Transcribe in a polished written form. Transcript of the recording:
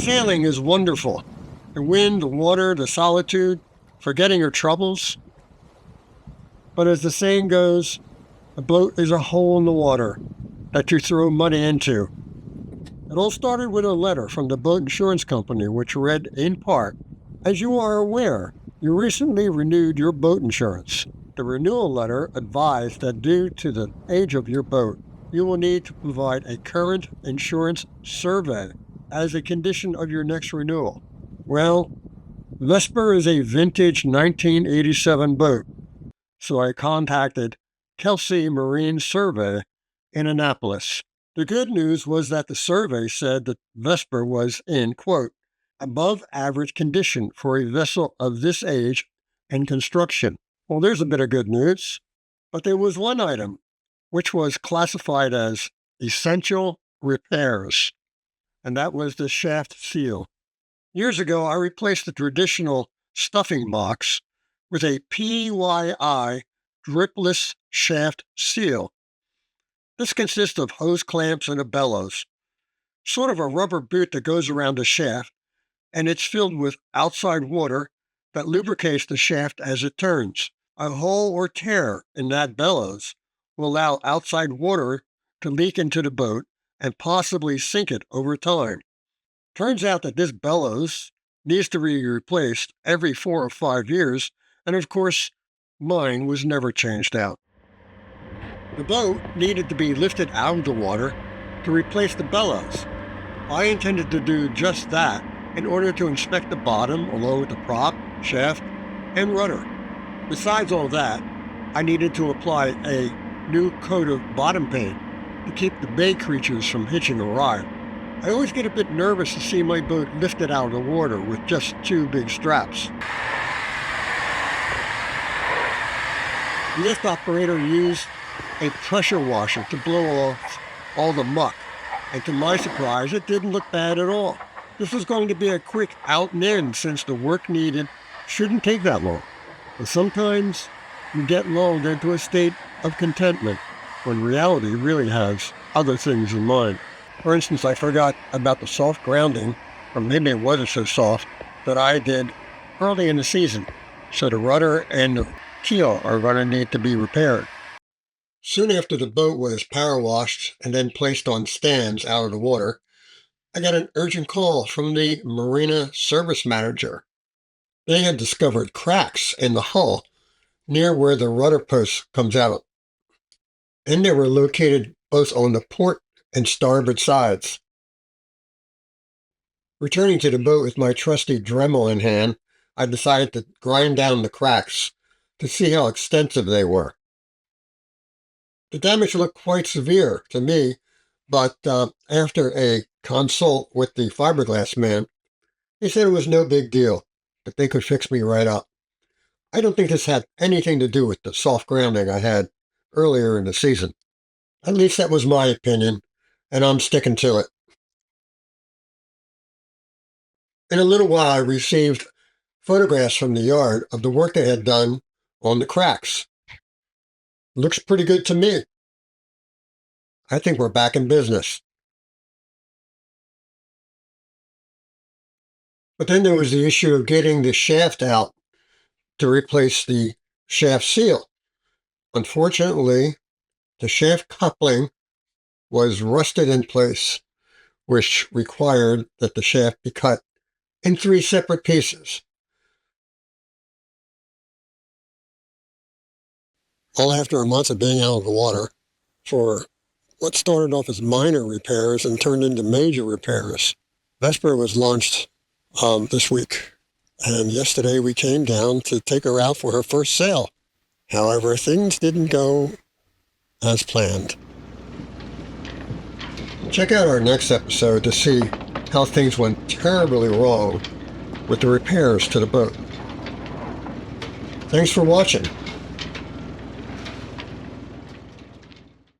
Sailing is wonderful. The wind, the water, the solitude, forgetting your troubles. But as the saying goes, a boat is a hole in the water that you throw money into. It all started with a letter from the boat insurance company, which read in part, "As you are aware, you recently renewed your boat insurance. The renewal letter advised that due to the age of your boat, you will need to provide a current insurance survey as a condition of your next renewal." Well, Vesper is a vintage 1987 boat, so I contacted Kelsey Marine Survey in Annapolis. The good news was that the survey said that Vesper was in, quote, above average condition for a vessel of this age and construction. Well, there's a bit of good news, but there was one item which was classified as essential repairs, and that was the shaft seal. Years ago, I replaced the traditional stuffing box with a PYI dripless shaft seal. This consists of hose clamps and a bellows, sort of a rubber boot that goes around the shaft, and it's filled with outside water that lubricates the shaft as it turns. A hole or tear in that bellows will allow outside water to leak into the boat and possibly sink it over time. Turns out that this bellows needs to be replaced every 4 or 5 years, and of course, mine was never changed out. The boat needed to be lifted out of the water to replace the bellows. I intended to do just that in order to inspect the bottom along with the prop, shaft, and rudder. Besides all that, I needed to apply a new coat of bottom paint to keep the bay creatures from hitching a ride. I always get a bit nervous to see my boat lifted out of the water with just 2 big straps. The lift operator used a pressure washer to blow off all the muck, and to my surprise, it didn't look bad at all. This was going to be a quick out and in since the work needed shouldn't take that long. But sometimes you get lulled into a state of contentment when reality really has other things in mind. For instance, I forgot about the soft grounding, or maybe it wasn't so soft, that I did early in the season. So the rudder and the keel are going to need to be repaired. Soon after the boat was power washed and then placed on stands out of the water, I got an urgent call from the marina service manager. They had discovered cracks in the hull near where the rudder post comes out, and they were located both on the port and starboard sides. Returning to the boat with my trusty Dremel in hand, I decided to grind down the cracks to see how extensive they were. The damage looked quite severe to me, but after a consult with the fiberglass man, he said it was no big deal, that they could fix me right up. I don't think this had anything to do with the soft grounding I had earlier in the season. At least that was my opinion, and I'm sticking to it. In a little while, I received photographs from the yard of the work they had done on the cracks. Looks pretty good to me. I think we're back in business. But then there was the issue of getting the shaft out to replace the shaft seal. Unfortunately, the shaft coupling was rusted in place, which required that the shaft be cut in 3 separate pieces. All after a month of being out of the water for what started off as minor repairs and turned into major repairs. Vesper was launched this week, and yesterday we came down to take her out for her first sail. However, things didn't go as planned. Check out our next episode to see how things went terribly wrong with the repairs to the boat. Thanks for watching.